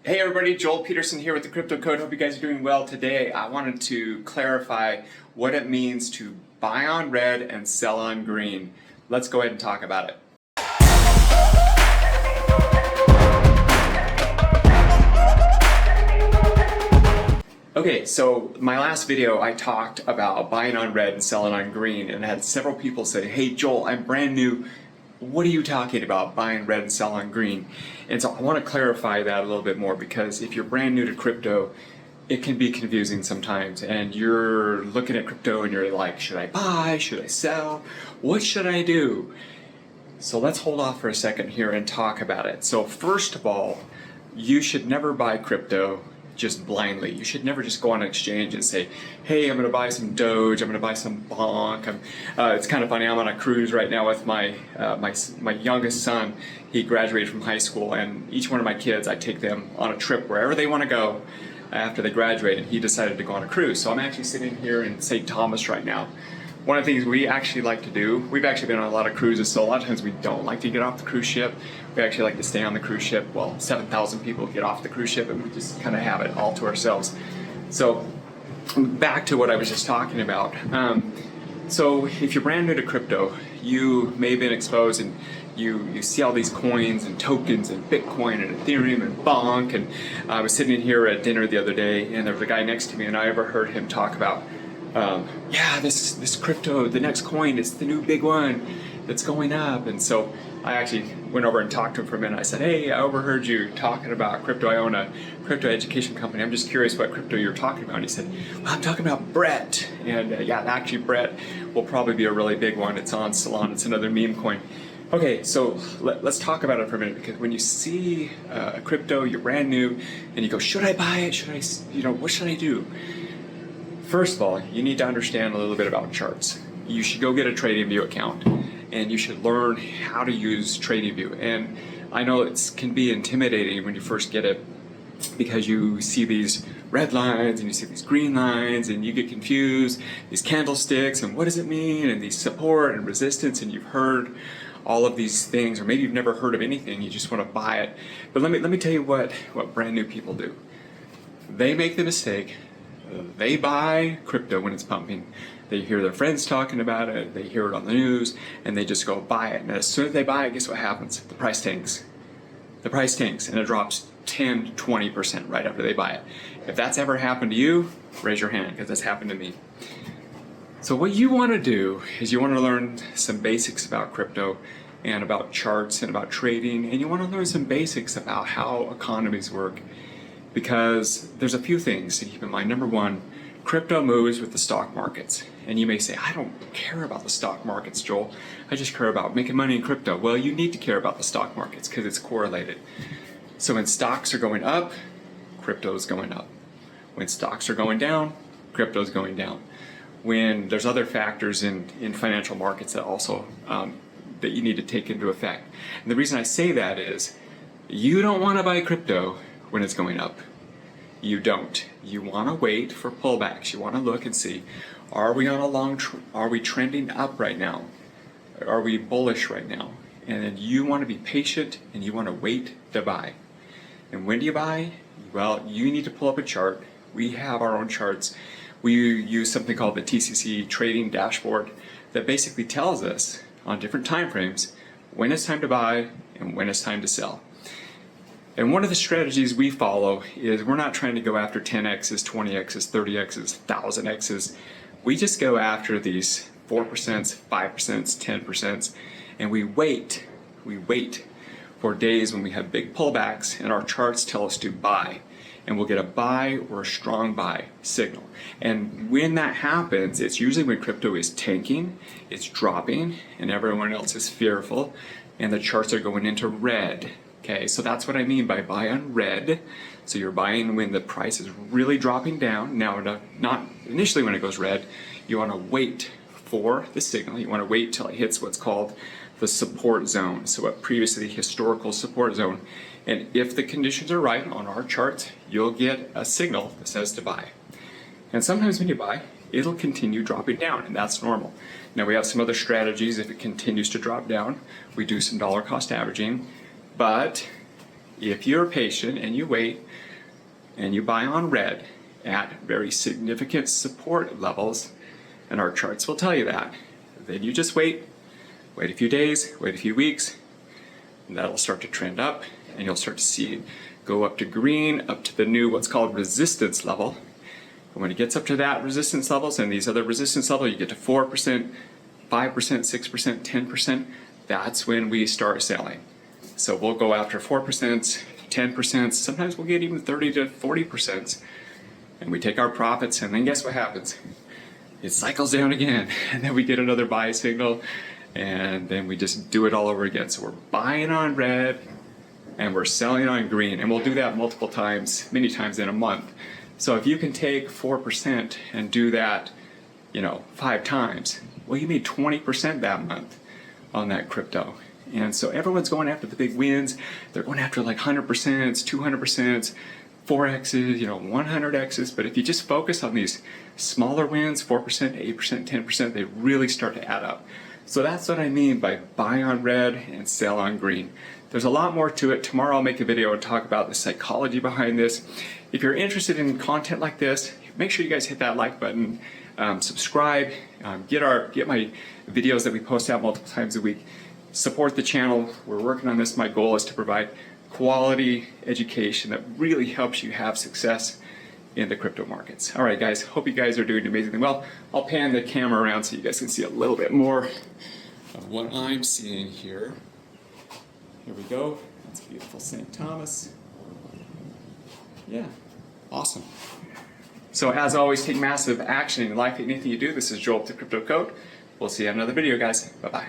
Hey everybody, Joel Peterson here with the Crypto Code. Hope you guys are doing well. Today I wanted to clarify what it means to buy on red and sell on green. Let's go ahead and talk about it. Okay, so my last video I talked about buying on red and selling on green, and I had several people say, hey Joel, I'm brand new. What are you talking about, buying red and selling on green? And so I want to clarify that a little bit more, because if you're brand new to crypto, it can be confusing sometimes, and you're looking at crypto and you're like, should I buy? Should I sell? What should I do? So let's hold off for a second here and talk about it. So first of all, you should never buy crypto just blindly. You should never just go on an exchange and say, hey, I'm going to buy some Doge, I'm going to buy some Bonk. It's kind of funny, I'm on a cruise right now with my youngest son. He graduated from high school, and each one of my kids, I take them on a trip wherever they want to go after they graduate, and he decided to go on a cruise. So I'm actually sitting here in St. Thomas right now. One of the things we actually like to do, we've actually been on a lot of cruises, so a lot of times we don't like to get off the cruise ship. We actually like to stay on the cruise ship. Well, 7,000 people get off the cruise ship, and we just kind of have it all to ourselves. So back to what I was just talking about. So if you're brand new to crypto, you may have been exposed, and you see all these coins and tokens and Bitcoin and Ethereum and Bonk. And I was sitting in here at dinner the other day, and there was a guy next to me, and I overheard him talk about, yeah, this crypto, the next coin, it's the new big one that's going up. And so I actually went over and talked to him for a minute. I said, hey, I overheard you talking about crypto. I own a crypto education company. I'm just curious what crypto you're talking about. And he said, well, I'm talking about Brett. And yeah, actually Brett will probably be a really big one. It's on Salon. It's another meme coin. Okay, so let's talk about it for a minute, because when you see a crypto, you're brand new, and you go, should I buy it? Should I, what should I do? First of all, you need to understand a little bit about charts. You should go get a TradingView account, and you should learn how to use TradingView. And I know it can be intimidating when you first get it, because you see these red lines and you see these green lines and you get confused, these candlesticks, and what does it mean, and these support and resistance, and you've heard all of these things, or maybe you've never heard of anything, you just want to buy it. But let me tell you what brand new people do. They make the mistake. They buy crypto when it's pumping. They hear their friends talking about it, they hear it on the news, and they just go buy it. And as soon as they buy it, guess what happens? The price tanks. The price tanks, and it drops 10 to 20% right after they buy it. If that's ever happened to you, raise your hand, because that's happened to me. So what you want to do is you want to learn some basics about crypto and about charts and about trading, and you want to learn some basics about how economies work, because there's a few things to keep in mind. Number one, crypto moves with the stock markets. And you may say, I don't care about the stock markets, Joel. I just care about making money in crypto. Well, you need to care about the stock markets because it's correlated. So when stocks are going up, crypto is going up. When stocks are going down, crypto is going down. When there's other factors in financial markets that also that you need to take into effect. And the reason I say that is, you don't want to buy crypto when it's going up. You don't. You want to wait for pullbacks. You want to look and see, are we on a are we trending up right now? Are we bullish right now? And then you want to be patient, and you want to wait to buy. And when do you buy? Well, you need to pull up a chart. We have our own charts. We use something called the TCC Trading Dashboard that basically tells us on different time frames when it's time to buy and when it's time to sell. And one of the strategies we follow is we're not trying to go after 10x's, 20x's, 30x's, 1000x's. We just go after these 4%, 5%, 10%, and we wait for days when we have big pullbacks and our charts tell us to buy. And we'll get a buy or a strong buy signal. And when that happens, it's usually when crypto is tanking, it's dropping, and everyone else is fearful, and the charts are going into red. Okay, so that's what I mean by buy on red. So you're buying when the price is really dropping down. Now, not initially when it goes red. You want to wait for the signal. You want to wait till it hits what's called the support zone. So a previously historical support zone. And if the conditions are right on our chart, you'll get a signal that says to buy. And sometimes when you buy, it'll continue dropping down, and that's normal. Now we have some other strategies. If it continues to drop down, we do some dollar cost averaging. But if you're patient and you wait and you buy on red at very significant support levels, and our charts will tell you that, then you just wait a few days, wait a few weeks, and that'll start to trend up, and you'll start to see it go up to green, up to the new what's called resistance level. And when it gets up to that resistance levels and these other resistance levels, you get to 4%, 5%, 6%, 10%, that's when we start selling. So we'll go after 4%, 10%, sometimes we'll get even 30 to 40%. And we take our profits, and then guess what happens? It cycles down again, and then we get another buy signal, and then we just do it all over again. So we're buying on red, and we're selling on green, and we'll do that multiple times, many times in a month. So if you can take 4% and do that, 5 times, well, you made 20% that month on that crypto. And so everyone's going after the big wins. They're going after like 100%, 200%, 4x's, 100x's. But if you just focus on these smaller wins, 4%, 8%, 10%, they really start to add up. So that's what I mean by buy on red and sell on green. There's a lot more to it. Tomorrow I'll make a video and talk about the psychology behind this. If you're interested in content like this, make sure you guys hit that like button, subscribe, get my videos that we post out multiple times a week. Support the channel. We're working on this. My goal is to provide quality education that really helps you have success in the crypto markets. All right, guys, hope you guys are doing amazingly well. I'll pan the camera around so you guys can see a little bit more of what I'm seeing here. Here we go. That's beautiful St. Thomas. Yeah, awesome. So as always, take massive action in life. Anything you do, this is Joel with the Crypto Code. We'll see you on another video, guys. Bye-bye.